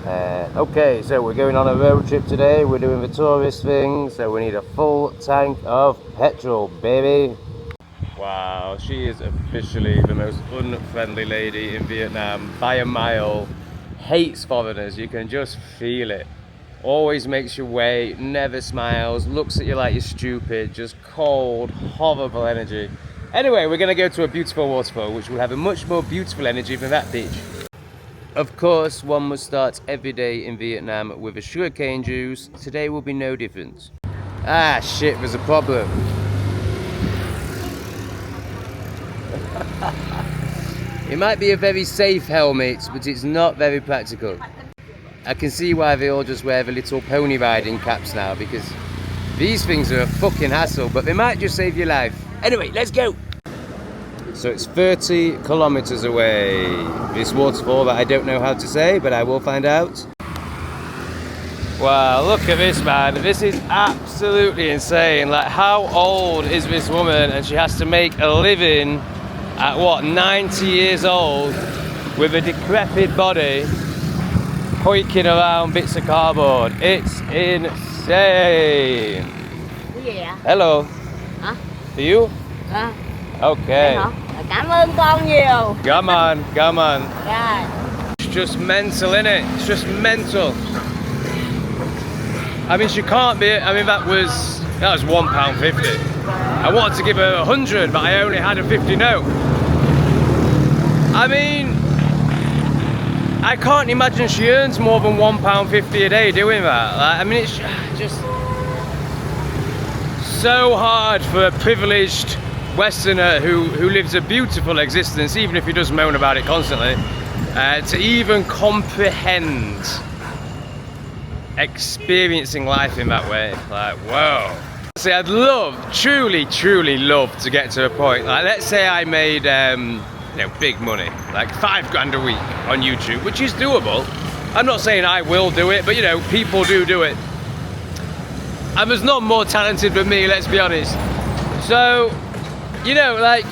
Okay, so we're going on a road trip today. We're doing the tourist thing, so we need a full tank of petrol, baby. Wow, she is officially the most unfriendly lady in Vietnam by a mile. Hates foreigners, you can just feel it. Always makes you wait, never smiles, looks at you like you're stupid, just cold, horrible energy. Anyway, we're gonna go to a beautiful waterfall, which will have a much more beautiful energy than that beach. Of course, one must start every day in Vietnam with a sugarcane juice. Today will be no different. Ah, shit, there's a problem. It might be a very safe helmet, but it's not very practical. I can see why they all just wear the little pony riding caps now, because these things are a fucking hassle, but they might just save your life. Anyway, let's go! So it's 30 kilometers away, this waterfall that I don't know how to say, but I will find out. Wow, look at this, man. This is absolutely insane. Like, how old is this woman? And she has to make a living at what, 90 years old with a decrepit body, hoiking around bits of cardboard. It's insane. Hello. Hả? For you? Okay. Cảm ơn con nhiều. Come on, come on. Rồi. It's just mental, innit? It's just mental. I mean, she can't be. I mean, that was £1.50. I wanted to give her 100, but I only had a 50 note. I mean, I can't imagine she earns more than £1.50 a day doing that. Like, I mean, it's just so hard for a privileged Westerner who lives a beautiful existence, even if he does moan about it constantly, to even comprehend experiencing life in that way. Like, whoa. See, I'd truly love to get to a point, like, let's say I made big money, like £5 a week on YouTube, which is doable. I'm not saying I will do it, but people do it. And there's not more talented than me, let's be honest. So, like,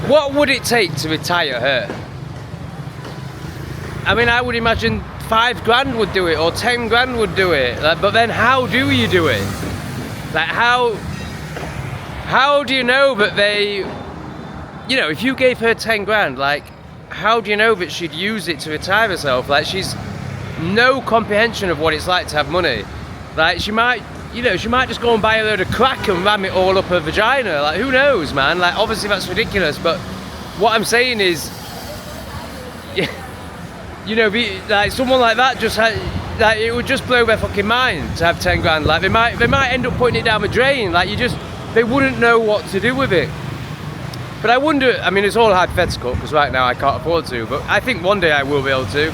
what would it take to retire her? I mean, I would imagine £5 would do it, or 10 grand would do it. Like, but then how do you do it? Like, how do you know that they, if you gave her 10 grand, like, how do you know that she'd use it to retire herself? Like, she's no comprehension of what it's like to have money. Like, she might just go and buy a load of crack and ram it all up her vagina. Like, who knows, man? Like, obviously that's ridiculous, but what I'm saying is, like, someone like that just had, like, it would just blow their fucking mind to have 10 grand. Like, they might end up putting it down the drain. Like, they wouldn't know what to do with it. But I wonder, I mean, it's all hypothetical, because right now I can't afford to, but I think one day I will be able to.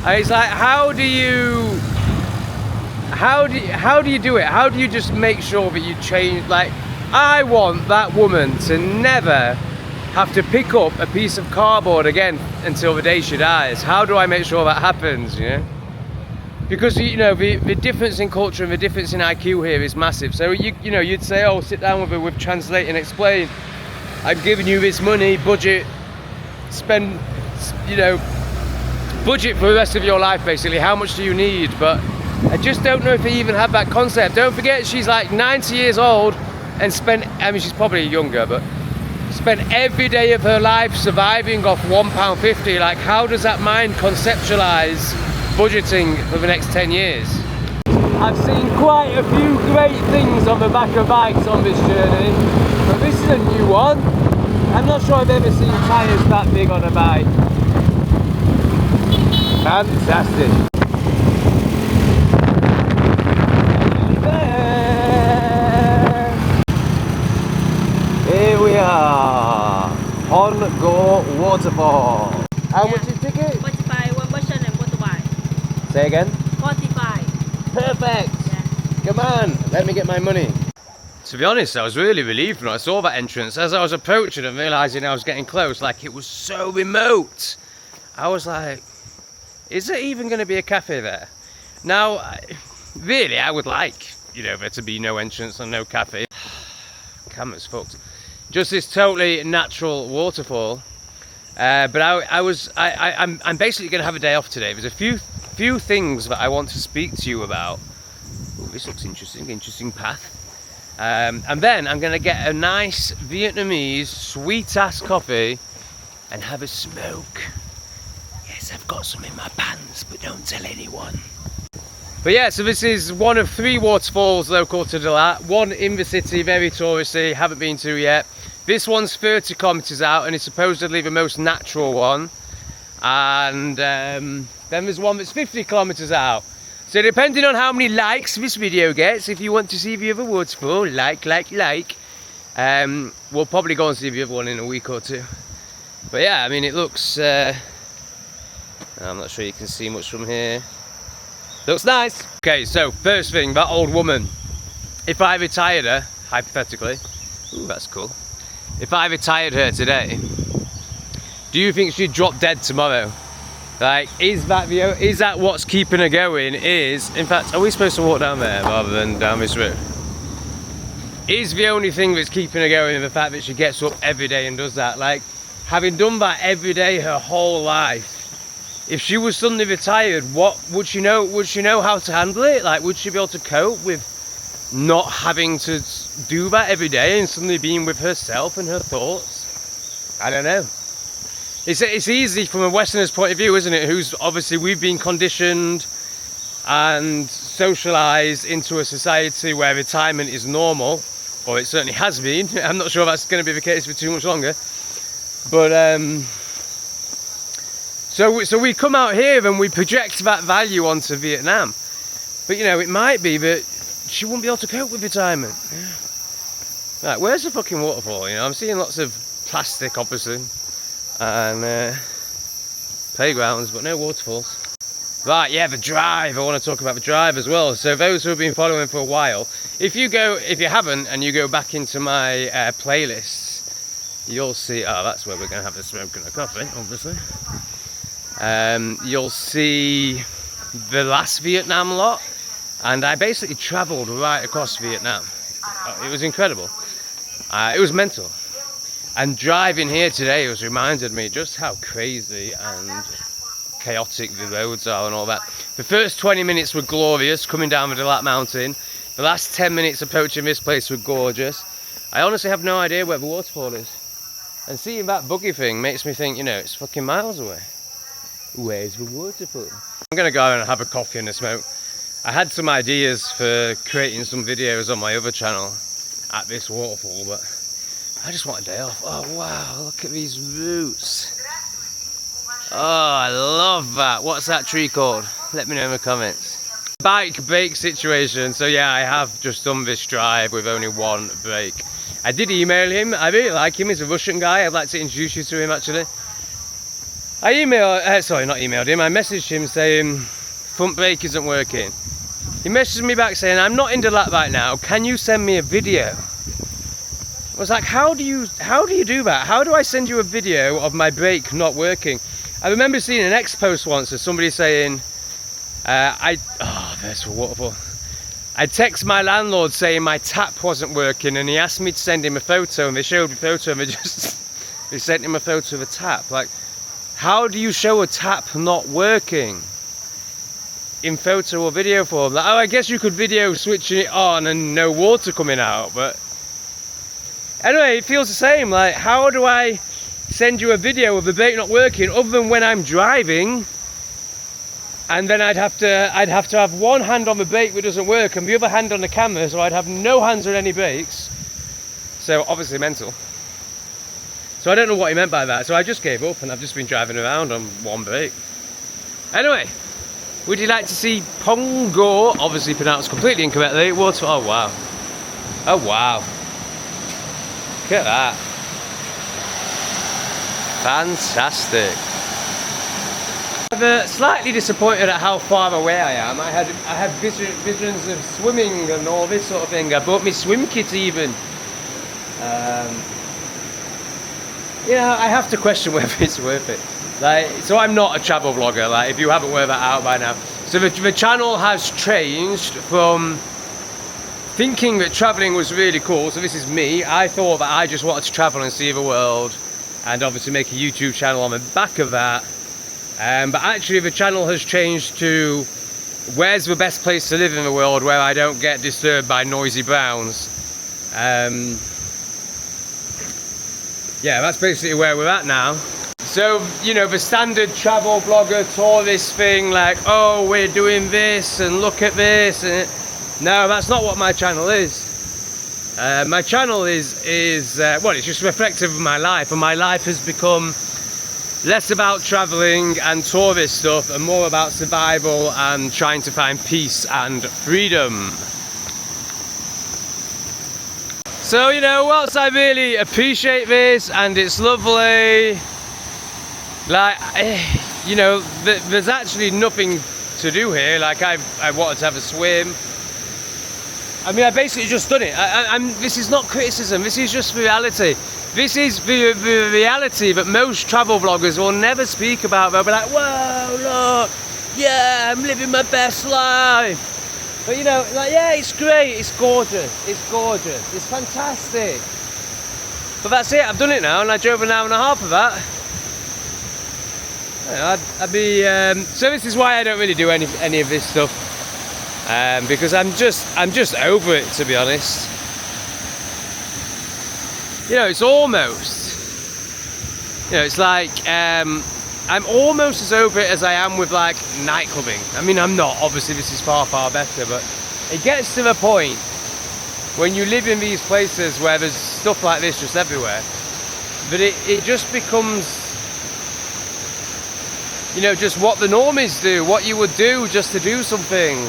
And it's like, how do you do it? How do you just make sure that you change? Like, I want that woman to never have to pick up a piece of cardboard again until the day she dies. How do I make sure that happens, Because, the difference in culture and the difference in IQ here is massive. So, you'd say, oh, sit down with her, with translate and explain. I'm giving you this money, budget, spend, budget for the rest of your life, basically. How much do you need? But I just don't know if they even have that concept. Don't forget, she's like 90 years old and she's probably younger, but spent every day of her life surviving off £1.50. Like, how does that mind conceptualize budgeting for the next 10 years? I've seen quite a few great things on the back of bikes on this journey, but this is a new one. I'm not sure I've ever seen tyres that big on a bike. Fantastic. Here we are, Pongour Waterfall. How much is ticket? 45, one person and motorbike. Say again? 45. Perfect. Yeah. Come on, let me get my money. To be honest, I was really relieved when I saw that entrance. As I was approaching and realising I was getting close, like, it was so remote. I was like, is there even going to be a cafe there? Now, really, I would like, there to be no entrance and no cafe. Camera's fucked. Just this totally natural waterfall. But I'm basically going to have a day off today. There's a few few things that I want to speak to you about. Ooh, this looks interesting path. And then I'm gonna get a nice Vietnamese sweet ass coffee and have a smoke. Yes, I've got some in my pants, but don't tell anyone. But yeah, so this is one of 3 waterfalls local to Dalat. One in the city, very touristy, haven't been to yet. This one's 30 kilometers out and is supposedly the most natural one. And then there's one that's 50 kilometers out. So depending on how many likes this video gets, if you want to see the other waterfall, like, we'll probably go and see the other one in a week or 2. But yeah, I mean, it looks, I'm not sure you can see much from here. Looks nice. Okay, so first thing, that old woman. If I retired her, hypothetically, ooh, that's cool. If I retired her today, do you think she'd drop dead tomorrow? Like, is that what's keeping her going? In fact, are we supposed to walk down there rather than down this road? Is the only thing that's keeping her going the fact that she gets up every day and does that? Like, having done that every day her whole life, if she was suddenly retired, what would she know? Would she know how to handle it? Like, would she be able to cope with not having to do that every day and suddenly being with herself and her thoughts? I don't know. It's easy from a Westerner's point of view, isn't it? Who's obviously, we've been conditioned and socialized into a society where retirement is normal, or it certainly has been. I'm not sure that's going to be the case for too much longer. But so we come out here and we project that value onto Vietnam. But you know, it might be that she wouldn't be able to cope with retirement. Yeah. Right, where's the fucking waterfall? You know, I'm seeing lots of plastic, obviously, and playgrounds, but no waterfalls. Right, yeah, the drive. I want to talk about the drive as well. So those who have been following for a while, if you haven't, and you go back into my playlists, you'll see. Oh, that's where we're going to have the smoke and the coffee, obviously. You'll see the last Vietnam lot, and I basically travelled right across Vietnam. It was incredible. It was mental. And driving here today has reminded me just how crazy and chaotic the roads are and all that. The first 20 minutes were glorious coming down the Dalat mountain. The last 10 minutes approaching this place were gorgeous. I honestly have no idea where the waterfall is. And seeing that buggy thing makes me think, you know, it's fucking miles away. Where's the waterfall? I'm gonna go and have a coffee and a smoke. I had some ideas for creating some videos on my other channel at this waterfall, but I just want a day off. Oh wow, look at these roots. Oh, I love that. What's that tree called? Let me know in the comments. Bike brake situation. So yeah, I have just done this drive with only one brake. I did email him. I really like him. He's a Russian guy. I'd like to introduce you to him actually. I messaged him saying front brake isn't working. He messaged me back saying, I'm not in Dalat right now, can you send me a video? I was like, how do you do that? How do I send you a video of my brake not working? I remember seeing an X post once of somebody saying, there's a waterfall. I text my landlord saying my tap wasn't working and he asked me to send him a photo, and they showed me a photo and they sent him a photo of a tap. Like, how do you show a tap not working in photo or video form? Like, oh, I guess you could video switching it on and no water coming out, but anyway, it feels the same. Like, how do I send you a video of the brake not working other than when I'm driving, and then I'd have to have one hand on the brake that doesn't work and the other hand on the camera, so I'd have no hands on any brakes. So obviously mental. So I don't know what he meant by that, so I just gave up and I've just been driving around on one brake. Anyway, would you like to see Pongour, obviously pronounced completely incorrectly, waterfall? Oh wow. Oh wow. Look at that. Fantastic. I'm slightly disappointed at how far away I am. I had visions of swimming and all this sort of thing. I bought me swim kit even. You know, I have to question whether it's worth it. Like, so I'm not a travel vlogger, like, if you haven't worked that out by now. So the channel has changed from thinking that traveling was really cool. So this is me. I thought that I just wanted to travel and see the world and obviously make a YouTube channel on the back of that. But actually the channel has changed to where's the best place to live in the world where I don't get disturbed by noisy browns. Yeah, that's basically where we're at now. So, you know, the standard travel blogger tourist thing, like, oh, we're doing this and look at this. And no, that's not what my channel is. My channel is well, it's just reflective of my life, and my life has become less about traveling and tourist stuff and more about survival and trying to find peace and freedom. So, you know, whilst I really appreciate this and it's lovely, like, you know, there's actually nothing to do here. Like, I wanted to have a swim. I mean, I basically just done it. This is not criticism, this is just reality. This is the reality that most travel vloggers will never speak about. They'll be like, whoa, look, yeah, I'm living my best life. But you know, like, yeah, it's great, it's gorgeous, it's fantastic. But that's it, I've done it now, and I drove an hour and a half of that. I'd be, so this is why I don't really do any of this stuff. Because I'm just over it, to be honest. You know, it's almost, you know, it's like, I'm almost as over it as I am with like nightclubbing. I mean, I'm not, obviously this is far, far better, but it gets to the point when you live in these places where there's stuff like this just everywhere, that it just becomes, you know, just what the normies do, what you would do just to do something.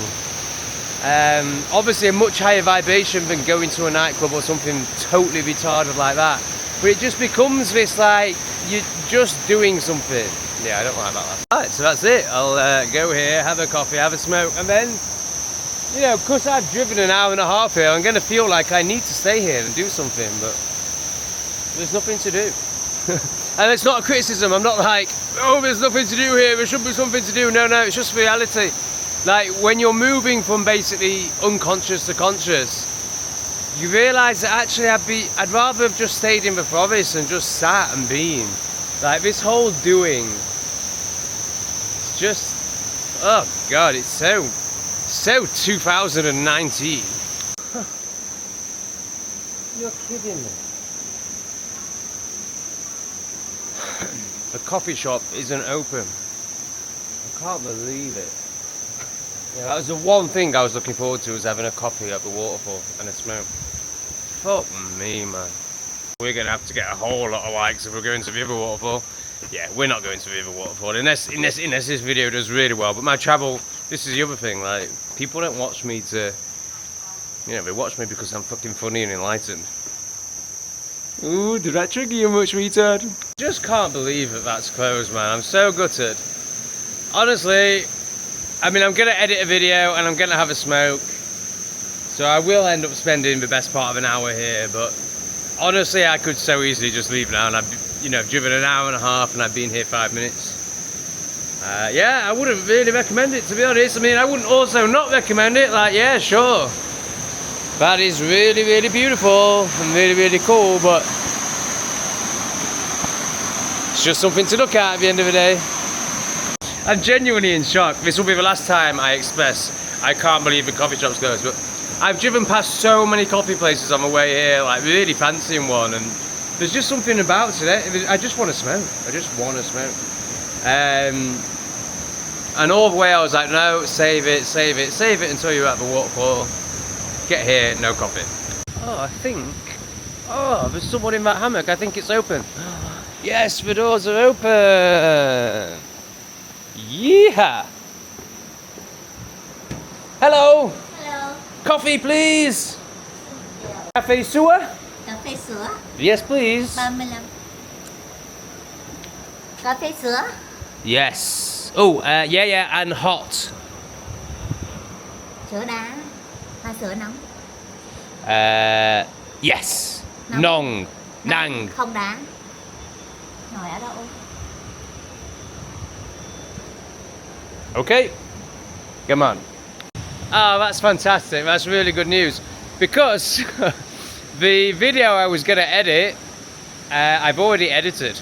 Obviously a much higher vibration than going to a nightclub or something totally retarded like that. But it just becomes this, like, you're just doing something. Yeah, I don't like that. Alright, so that's it. I'll go here, have a coffee, have a smoke, and then, you know, because I've driven an hour and a half here, I'm going to feel like I need to stay here and do something, but there's nothing to do. And it's not a criticism. I'm not like, oh, there's nothing to do here, there should be something to do. No, no, it's just reality. Like, when you're moving from basically unconscious to conscious, you realise that actually I'd rather have just stayed in the forest and just sat and been. Like, this whole doing, it's just, oh God, it's so 2019. You're kidding me. The coffee shop isn't open. I can't believe it. Yeah, that was the one thing I was looking forward to, was having a coffee at the waterfall and a smoke. Fuck me, man. We're going to have to get a whole lot of likes if we're going to the other waterfall. Yeah, we're not going to the other waterfall, unless this video does really well. But my travel, this is the other thing, like, people don't watch me to, you know, they watch me because I'm fucking funny and enlightened. Ooh, did that trigger you much, retard? Just can't believe that that's closed, man. I'm so gutted. Honestly, I mean, I'm going to edit a video and I'm going to have a smoke. So I will end up spending the best part of an hour here, but honestly, I could so easily just leave now, and I've, you know, driven an hour and a half and I've been here 5 minutes. Yeah, I wouldn't really recommend it, to be honest. I mean, I wouldn't also not recommend it. Like, yeah, sure, that is really, really beautiful and really, really cool, but it's just something to look at the end of the day. I'm genuinely in shock. This will be the last time I express I can't believe the coffee shop's closed, but I've driven past so many coffee places on the way here, like really fancying one, and there's just something about today. I just want to smoke. I just want to smoke. And all the way I was like, no, save it until you're at the waterfall. Get here, no coffee. Oh, I think, oh, there's someone in that hammock. I think it's open. Yes, the doors are open. Yeah. Hello. Hello. Coffee, please. Cafe sữa. Cà phê sữa. Yes, please. 35. Cà phê sữa. Yes. Oh, yeah, and hot. Sữa đá. Hay sữa nóng. Yes. Nóng. Nong. Nang. Không đá. Ngồi ở đâu? Okay. Come on. Oh, that's fantastic. That's really good news. Because the video I was going to edit, I've already edited.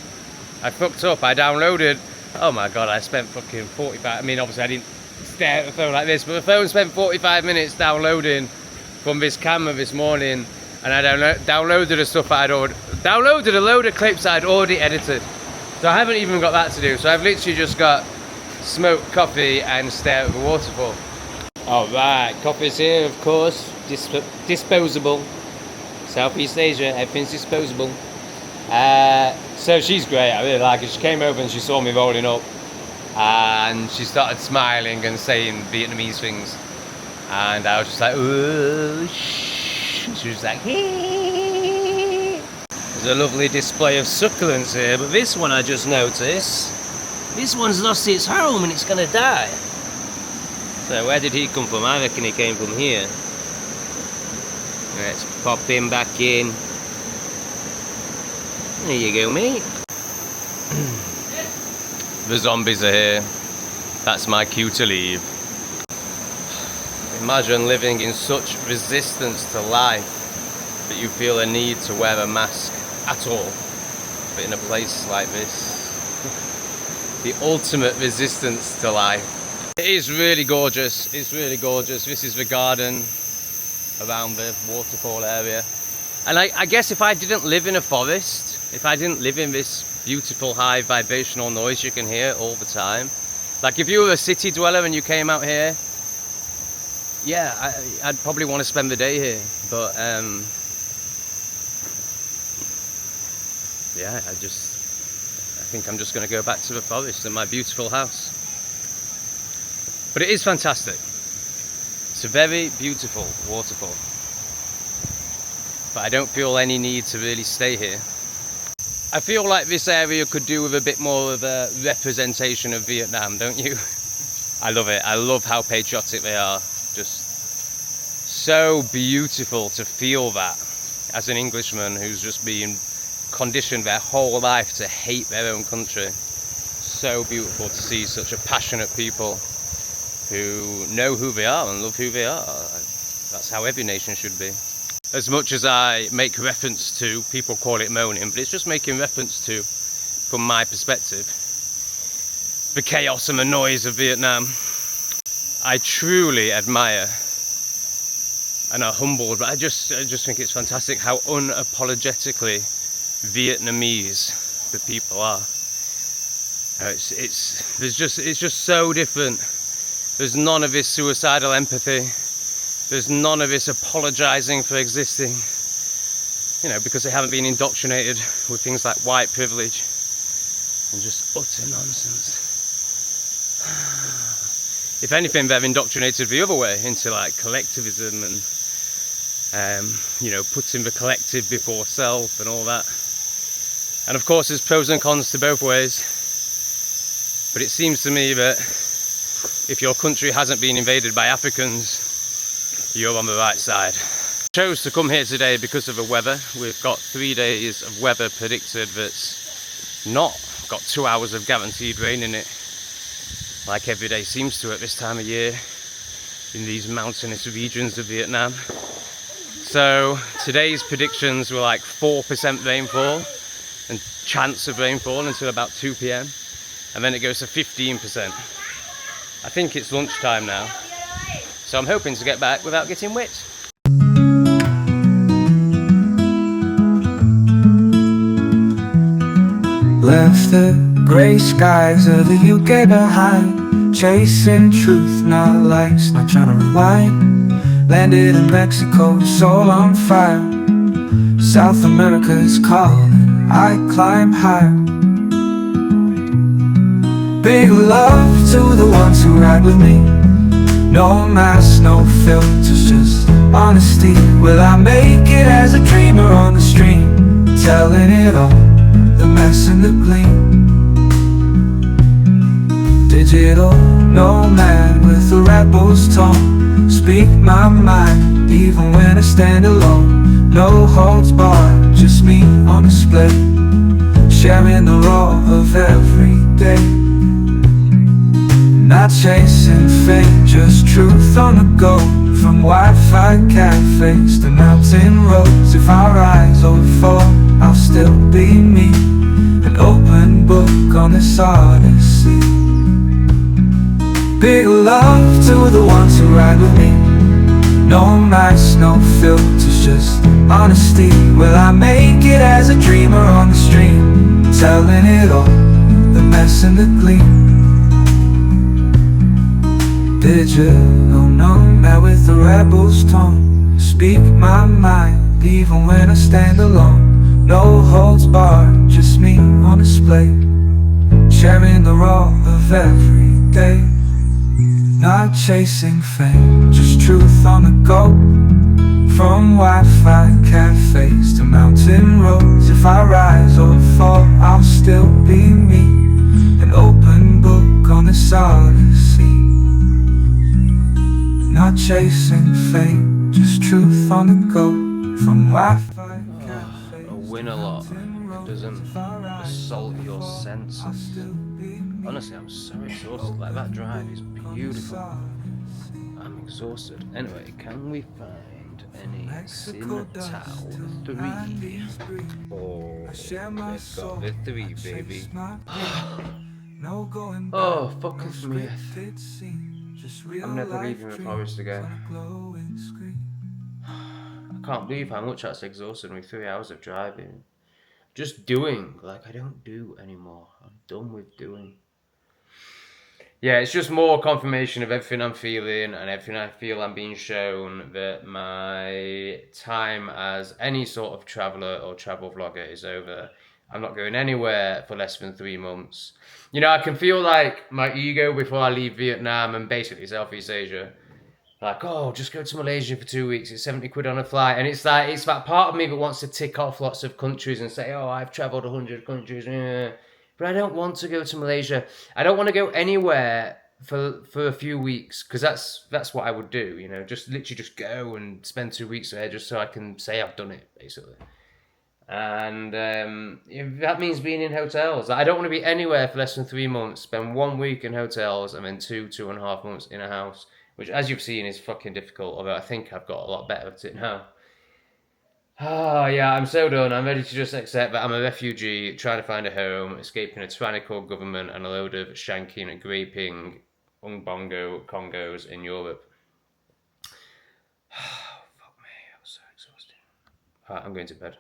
I fucked up. I downloaded Oh my god, I spent fucking 45, I mean obviously I didn't stare at the phone like this, but the phone spent 45 minutes downloading from this camera this morning, and I downloaded the stuff I'd already, downloaded a load of clips I'd already edited. So I haven't even got that to do, so I've literally just got smoke coffee and stare at the waterfall. Alright, coffee's here of course, disposable. Southeast Asia, everything's disposable. So she's great, I really like her. She came over and she saw me rolling up and she started smiling and saying Vietnamese things, and I was just like, oh, shh. She was like, hey. There's a lovely display of succulents here, but this one I just noticed, this one's lost its home and it's gonna die. So where did he come from? I reckon he came from here. Let's pop him back in. There you go, mate. The zombies are here. That's my cue to leave. Imagine living in such resistance to life that you feel a need to wear a mask at all. But in a place like this, the ultimate resistance to life. It is really gorgeous. It's really gorgeous. This is the garden around the waterfall area. And I guess if I didn't live in a forest, if I didn't live in this beautiful high vibrational noise you can hear all the time, like if you were a city dweller and you came out here, yeah, I'd probably want to spend the day here. But yeah, I think I'm just going to go back to the forest and my beautiful house. But it is fantastic. It's a very beautiful waterfall. But I don't feel any need to really stay here. I feel like this area could do with a bit more of a representation of Vietnam, don't you? I love it. I love how patriotic they are. Just so beautiful to feel that as an Englishman who's just been conditioned their whole life to hate their own country. So beautiful to see such a passionate people who know who they are and love who they are. That's how every nation should be. As much as I make reference to, people call it moaning, but it's just making reference to, from my perspective, the chaos and the noise of Vietnam. I truly admire and are humbled, but I just think it's fantastic how unapologetically Vietnamese the people are. It's just so different. There's none of this suicidal empathy. There's none of this apologising for existing, you know, because they haven't been indoctrinated with things like white privilege and just utter nonsense. If anything, they're indoctrinated the other way into like collectivism and, you know, putting the collective before self and all that. And of course, there's pros and cons to both ways. But it seems to me that if your country hasn't been invaded by Africans, you're on the right side. I chose to come here today because of the weather. We've got 3 days of weather predicted that's not got 2 hours of guaranteed rain in it, like every day seems to at this time of year in these mountainous regions of Vietnam. So today's predictions were like 4% rainfall and chance of rainfall until about 2 p.m. and then it goes to 15%. I think it's lunchtime now. So I'm hoping to get back without getting wet. Left the grey skies of the UK behind, chasing truth, not likes, not trying to rewind. Landed in Mexico, soul on fire. South America's calling, I climb higher. Big love to the ones who ride with me. No mask, no filters, just honesty. Will I make it as a dreamer on the stream, telling it all, the mess and the gleam? Digital nomad with a rebel's tone, speak my mind even when I stand alone. No holds barred, just me on display, sharing the raw of every day. Not chasing fame, just truth on the go. From Wi-Fi cafes to mountain roads. If I rise or fall, I'll still be me. And An open book on this odyssey. Big love to the ones who ride with me. No nice, no filters, just honesty. Will I make it as a dreamer on the stream, telling it all, the mess and the gleam. Digital nomad with the rebel's tone. Speak my mind, even when I stand alone. No holds barred, just me on display, sharing the raw of every day. Not chasing fame, just truth on the go. From Wi-Fi cafes to mountain roads. If I rise or fall, I'll still be me. An open book on this odyssey. Not chasing fame, just truth on the go. From Wi-Fi cafes A win a lot. It doesn't assault your senses. Honestly, I'm so exhausted. Like, that drive is beautiful. I'm exhausted. Anyway, can we find any Cinnatow 3? Oh, let's go the 3, baby. Oh, fucketh me. I'm never leaving the forest again. I can't believe how much that's exhausted me. 3 hours of driving. Just doing. Like, I don't do anymore. I'm done with doing. Yeah, it's just more confirmation of everything I'm feeling and everything I feel I'm being shown, that my time as any sort of traveller or travel vlogger is over. I'm not going anywhere for less than 3 months. You know, I can feel like my ego before I leave Vietnam and basically Southeast Asia. Like, oh, just go to Malaysia for 2 weeks, it's 70 quid on a flight. And it's like, it's that part of me that wants to tick off lots of countries and say, oh, I've travelled 100 countries. But I don't want to go to Malaysia. I don't want to go anywhere for a few weeks, because that's what I would do, you know, just literally just go and spend 2 weeks there just so I can say I've done it, basically. And if that means being in hotels. I don't want to be anywhere for less than 3 months, spend 1 week in hotels and then 2.5 months in a house, which, as you've seen, is fucking difficult, although I think I've got a lot better at it now. Oh, yeah, I'm so done. I'm ready to just accept that I'm a refugee, trying to find a home, escaping a tyrannical government and a load of shanking and graping Umbongo Congos in Europe. Fuck me, I was so exhausted. Alright, I'm going to bed.